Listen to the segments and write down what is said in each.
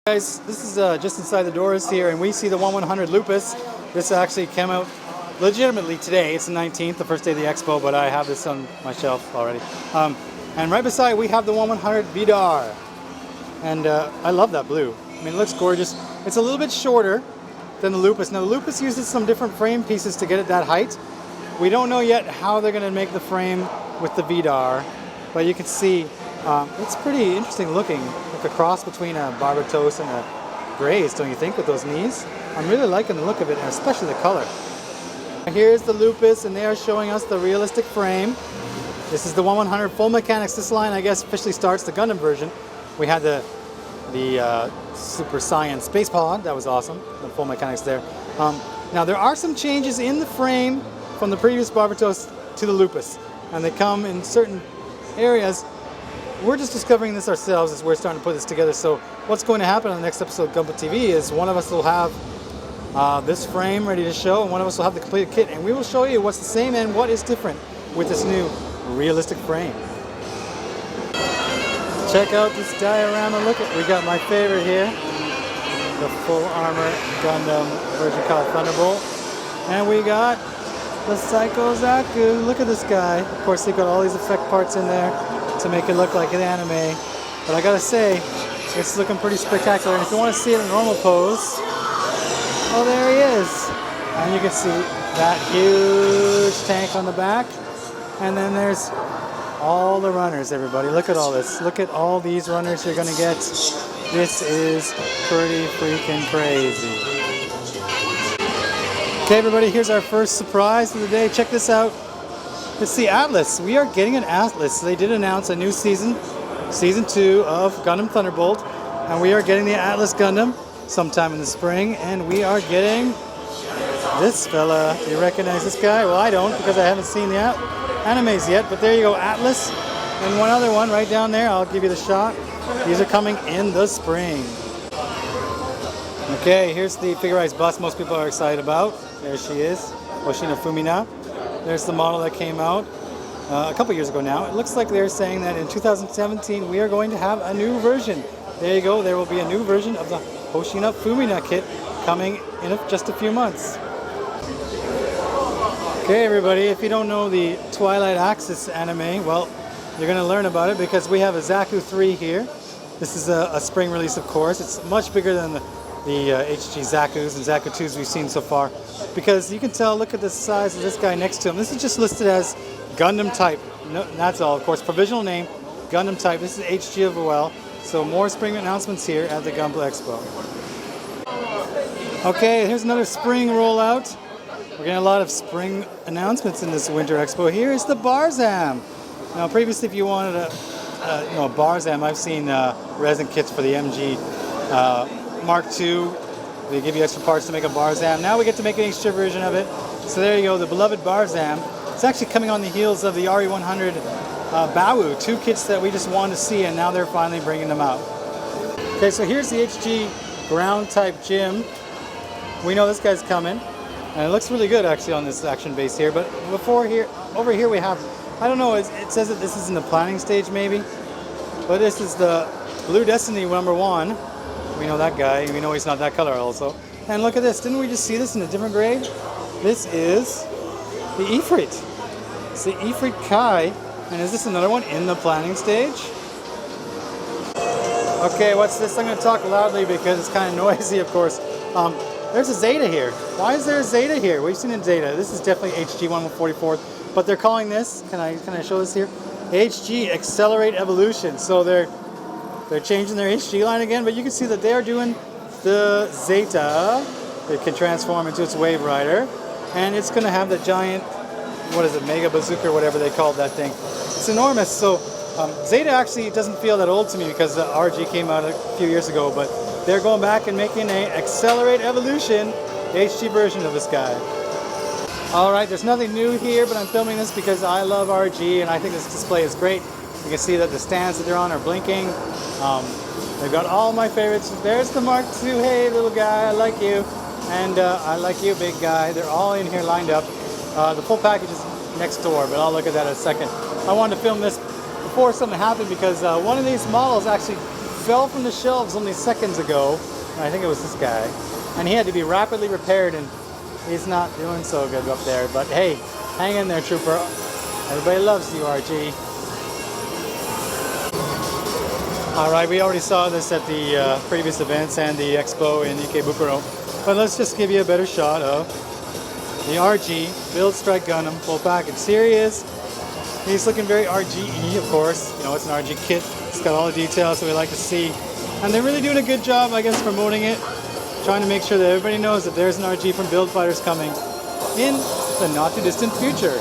Guys, this is just inside the doors here, and we see the 1100 Lupus. This actually came out legitimately today. It's the 19th, the first day of the expo, but I have this on my shelf already. And right beside we have the 1100 Vidar, and I love that blue. I mean, it looks gorgeous. It's a little bit shorter than the Lupus. Now the Lupus uses some different frame pieces to get it that height. We don't know yet how they're going to make the frame with the Vidar, but you can see it's pretty interesting looking, like a cross between a Barbatos and a Grays, don't you think, with those knees? I'm really liking the look of it, and especially the color. Here's the Lupus, and they are showing us the realistic frame. This is the 1100 full mechanics. This line, I guess, officially starts the Gundam version. We had the Super Saiyan Space Pod. That was awesome, the full mechanics there. Now, there are some changes in the frame from the previous Barbatos to the Lupus, and they come in certain areas. We're just discovering this ourselves as we're starting to put this together. So what's going to happen on the next episode of Gunpla TV is one of us will have this frame ready to show, and one of us will have the completed kit, and we will show you what's the same and what is different with this new realistic frame. Check out this diorama. Look at, we got my favorite here, the full armor Gundam version called Thunderbolt, and we got the Psycho Zaku. Look at this guy. Of course, they've got all these effect parts in there to make it look like an anime, but I gotta say, it's looking pretty spectacular. And if you want to see it in normal pose, oh, there he is, and you can see that huge tank on the back, and then there's all the runners. Everybody, look at all this. Look at all these runners you're gonna get. This is pretty freaking crazy. Okay, everybody, here's our first surprise of the day. Check this out. It's the Atlas. We are getting an Atlas. They did announce a new season 2 of Gundam Thunderbolt, and we are getting the Atlas Gundam sometime in the spring, and we are getting this fella. Do you recognize this guy? Well, I don't, because I haven't seen the animes yet, but there you go, Atlas, and one other one right down there. I'll give you the shot. These are coming in the spring. Okay, here's the figurized bus most people are excited about. There she is, Hoshino Fumina. There's the model that came out a couple years ago now. It looks like they're saying that in 2017 we are going to have a new version. There you go, there will be a new version of the Hoshino Fumina kit coming in just a few months. Okay, everybody, if you don't know the Twilight Axis anime, well, you're going to learn about it because we have a Zaku 3 here. This is a spring release, of course. It's much bigger than the HG Zakus and Zaku 2s we've seen so far, because you can tell, look at the size of this guy next to him. This is just listed as Gundam type. No, that's all, of course. Provisional name, Gundam type. This is HG of well. So more spring announcements here at the Gunpla Expo. Okay, here's another spring rollout. We're getting a lot of spring announcements in this winter expo. Here is the Barzam. Now, previously, if you wanted a Barzam, I've seen resin kits for the MG Mark II. They give you extra parts to make a Barzam. Now we get to make an extra version of it. So there you go, the beloved Barzam. It's actually coming on the heels of the RE100 Bawu, 2 kits that we just wanted to see, and now they're finally bringing them out. Okay, so here's the HG ground type Jim. We know this guy's coming, and it looks really good actually on this action base here. But over here we have, I don't know, it says that this is in the planning stage maybe, but this is the Blue Destiny #1. We know that guy. We know he's not that color also. And look at this. Didn't we just see this in a different grade? This is the Ifrit. It's the Ifrit Kai. And is this another one in the planning stage? Okay, what's this? I'm going to talk loudly because it's kind of noisy, of course. There's a Zeta here. Why is there a Zeta here? We've seen a Zeta. This is definitely HG 144. But they're calling this, can I show this here? HG Accelerate Evolution. So they're changing their HG line again, but you can see that they are doing the Zeta. It can transform into its Wave Rider, and it's going to have the giant, what is it, Mega Bazooka or whatever they called that thing. It's enormous. So Zeta actually doesn't feel that old to me because the RG came out a few years ago, but they're going back and making an Accelerate Evolution HG version of this guy. Alright, there's nothing new here, but I'm filming this because I love RG and I think this display is great. You can see that the stands that they're on are blinking. They've got all my favorites. There's the Mark II. Hey, little guy, I like you. And I like you, big guy. They're all in here lined up. The full package is next door, but I'll look at that in a second. I wanted to film this before something happened because one of these models actually fell from the shelves only seconds ago. I think it was this guy. And he had to be rapidly repaired, and he's not doing so good up there. But hey, hang in there, trooper. Everybody loves you, RG. Alright, we already saw this at the previous events and the expo in Ikebukuro. But let's just give you a better shot of the RG Build Strike Gundam full package. Here he is. He's looking very RGE, of course. You know, it's an RG kit. It's got all the details that we like to see. And they're really doing a good job, I guess, promoting it. Trying to make sure that everybody knows that there's an RG from Build Fighters coming in the not too distant future.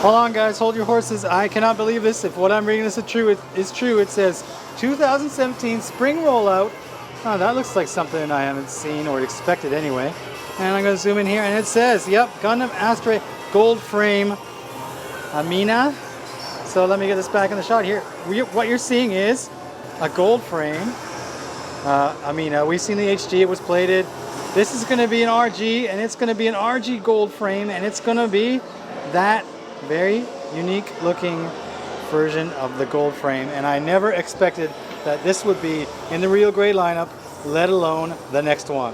Hold on, guys, hold your horses. I cannot believe this. If what I'm reading is true, it says 2017 spring rollout. Oh, that looks like something I haven't seen or expected anyway. And I'm going to zoom in here, and it says, yep, Gundam Astra gold frame Amina. So let me get this back in the shot here. What you're seeing is a gold frame Amina. We've seen the HG, it was plated. This is going to be an RG, and it's going to be an RG gold frame, and it's going to be that very unique looking version of the gold frame. And I never expected that this would be in the real gray lineup, let alone the next one.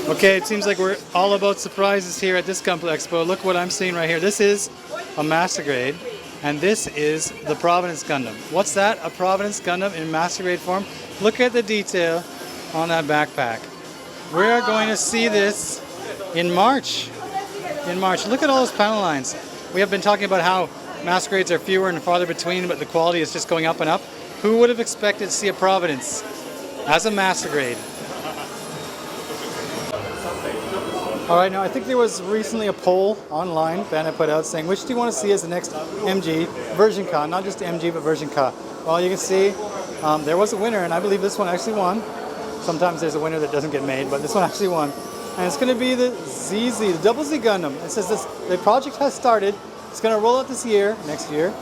Okay, it seems like we're all about surprises here at this Gunpla Expo. Look what I'm seeing right here. This is a Master Grade, and this is the Provenance Gundam. What's that? A Provenance Gundam in Master Grade form? Look at the detail on that backpack. We're going to see this in March. Look at all those panel lines. We have been talking about how Master Grades are fewer and farther between, but the quality is just going up and up. Who would have expected to see a Provenance as a Master Grade? Alright, now I think there was recently a poll online Bandai put out saying, which do you want to see as the next MG version Ka? Not just MG, but version Ka. Well, you can see there was a winner, and I believe this one actually won. Sometimes there's a winner that doesn't get made, but this one actually won. And it's going to be the ZZ, the Double Z Gundam. It says the project has started. It's going to roll out next year.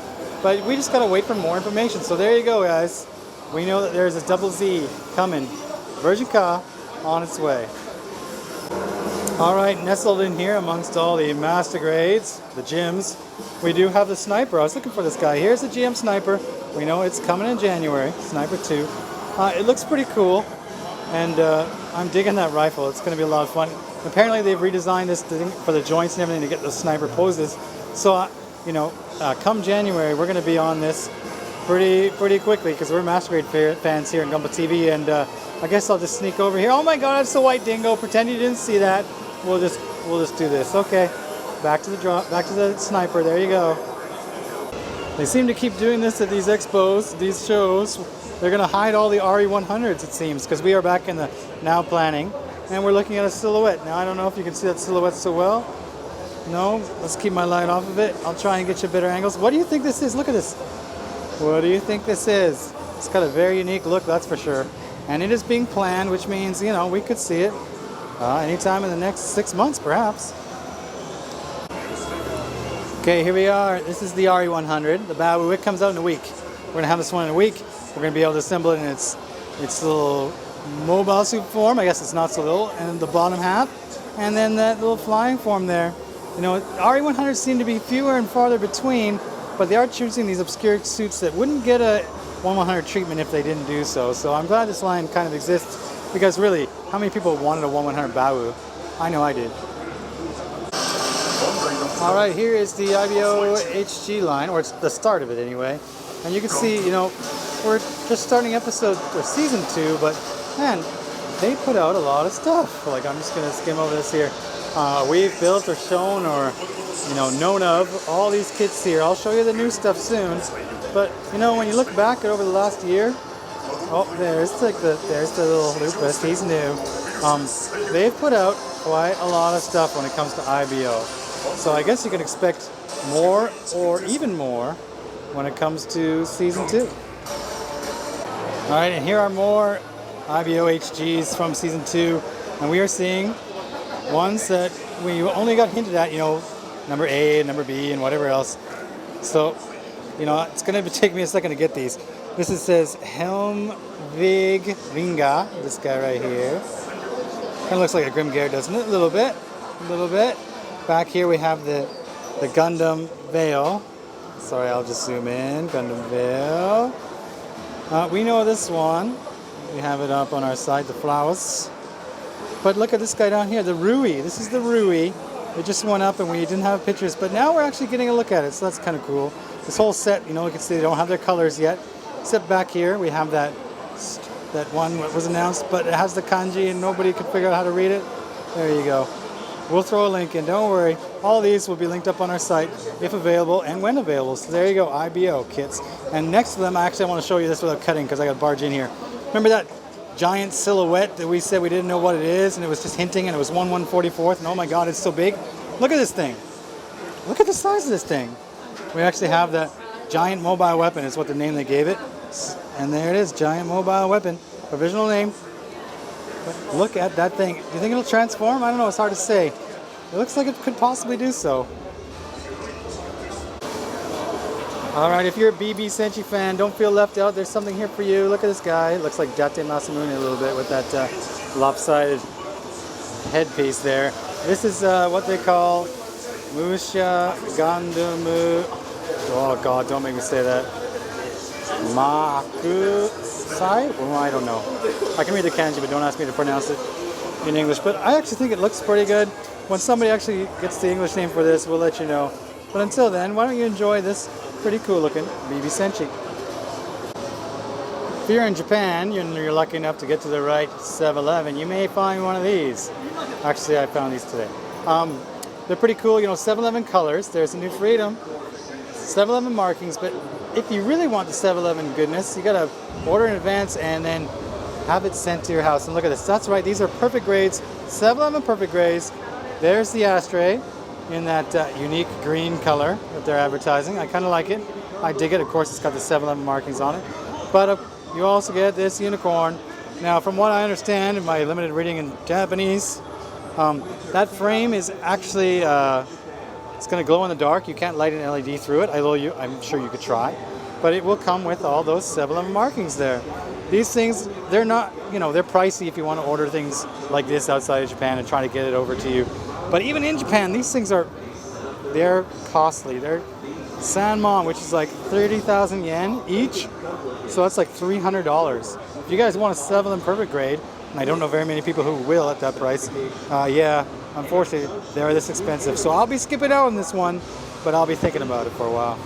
But we just got to wait for more information. So there you go, guys. We know that there's a Double Z coming. Version Ka on its way. Alright, nestled in here amongst all the Master Grades, the GMs, we do have the Sniper. I was looking for this guy. Here's the GM Sniper. We know it's coming in January. Sniper 2. It looks pretty cool. And I'm digging that rifle. It's going to be a lot of fun. Apparently they've redesigned this thing for the joints and everything to get those sniper poses. So, come January, we're going to be on this pretty quickly because we're Master Grade fans here in Gunpla TV. And I guess I'll just sneak over here. Oh my God, it's the white dingo. Pretend you didn't see that. We'll just do this. Okay, back to the Sniper. There you go. They seem to keep doing this at these expos, these shows. They're going to hide all the RE100s, it seems, because we are back in the now planning, and we're looking at a silhouette. Now, I don't know if you can see that silhouette so well. No? Let's keep my light off of it. I'll try and get you better angles. What do you think this is? Look at this. What do you think this is? It's got a very unique look, that's for sure. And it is being planned, which means, we could see it anytime in the next 6 months, perhaps. Okay, here we are. This is the RE100. The Babu. It comes out in a week. We're going to have this one in a week. We're going to be able to assemble it in its little mobile suit form. I guess it's not so little. And the bottom half. And then that little flying form there. RE100s seem to be fewer and farther between, but they are choosing these obscure suits that wouldn't get a 1100 treatment if they didn't do so. So I'm glad this line kind of exists, because really, how many people wanted a 1100 Babu? I know I did. Alright, here is the IBO HG line, or it's the start of it anyway. And you can see, we're just starting episode, or season 2, but man, they put out a lot of stuff. Like, I'm just going to skim over this here. We've built or shown or, known of all these kits here. I'll show you the new stuff soon. But, when you look back at over the last year, there's the little Lupus, he's new. They've put out quite a lot of stuff when it comes to IBO. So I guess you can expect more or even more when it comes to season 2. Alright, and here are more IBO HGs from season 2, and we are seeing ones that we only got hinted at, number A, number B, and whatever else. So, it's going to take me a second to get these. This says Helmvig Ringa, this guy right here. Kind of looks like a Grimgear, doesn't it? A little bit. Back here we have the Gundam Veil. Sorry, I'll just zoom in. Gundam Veil. We know this one. We have it up on our site, the flowers. But look at this guy down here, the Rui. This is the Rui. It just went up and we didn't have pictures, but now we're actually getting a look at it, so that's kind of cool. This whole set, you know, you can see they don't have their colors yet. Except back here, we have that one that was announced, but it has the kanji and nobody could figure out how to read it. There you go. We'll throw a link in, don't worry. All of these will be linked up on our site if available and when available. So there you go, IBO kits. And next to them, I want to show you this without cutting because I got to barge in here. Remember that giant silhouette that we said we didn't know what it is and it was just hinting and it was 1/144th and oh my god, it's so big. Look at this thing. Look at the size of this thing. We actually have the giant mobile weapon is what the name they gave it. And there it is, giant mobile weapon. Provisional name. But look at that thing. Do you think it'll transform? I don't know, it's hard to say. It looks like it could possibly do so. Alright, if you're a BB Senshi fan, don't feel left out. There's something here for you. Look at this guy. It looks like Date Masamune a little bit with that lopsided headpiece there. This is what they call Musha Gundam. Oh god, don't make me say that. Makusai? Well, I don't know. I can read the kanji, but don't ask me to pronounce it in English. But I actually think it looks pretty good. When somebody actually gets the English name for this, we'll let you know. But until then, why don't you enjoy this pretty cool looking BB Senshi. If you're in Japan, you're lucky enough to get to the right 7-Eleven, you may find one of these. Actually, I found these today. They're pretty cool, you know, 7-Eleven colors. There's a new freedom. 7-Eleven markings, but if you really want the 7-Eleven goodness, you gotta order in advance and then have it sent to your house. And look at this, that's right, these are perfect grades, 7-Eleven perfect grades. There's the ashtray in that unique green color that they're advertising. I kind of like it. I dig it. Of course, it's got the 7-Eleven markings on it. But you also get this unicorn. Now, from what I understand in my limited reading in Japanese, that frame is actually it's going to glow in the dark. You can't light an LED through it, although I'm sure you could try. But it will come with all those 7-Eleven markings there. These things, they're not, you know, they're pricey if you want to order things like this outside of Japan and try to get it over to you. But even in Japan, these things they're costly. They're Sanmon, which is like 30,000 yen each. So that's like $300. If you guys want a 7-Eleven perfect grade, and I don't know very many people who will at that price, yeah, unfortunately, they're this expensive. So I'll be skipping out on this one, but I'll be thinking about it for a while.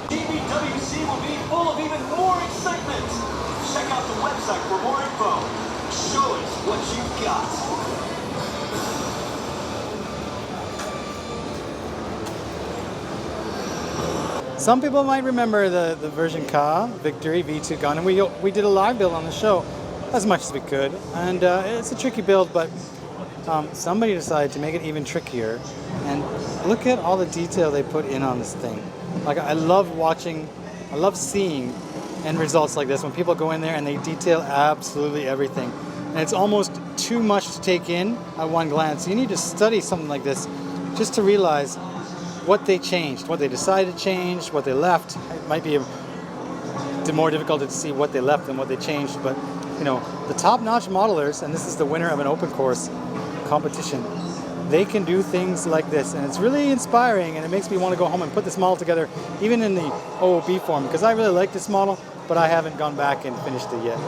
DBWC will be full of even more excitement. Check out the website for more info. Show us what you've got. Some people might remember the version Ka, Victory V2 Gundam. We did a live build on the show as much as we could, and it's a tricky build, but somebody decided to make it even trickier. And look at all the detail they put in on this thing. Like, I love seeing end results like this when people go in there and they detail absolutely everything. And it's almost too much to take in at one glance. You need to study something like this just to realize what they changed, what they decided to change, what they left. It might be more difficult to see what they left than what they changed, but you know, the top-notch modelers, and this is the winner of an open course competition, they can do things like this, and it's really inspiring, and it makes me want to go home and put this model together, even in the OOB form, because I really like this model, but I haven't gone back and finished it yet.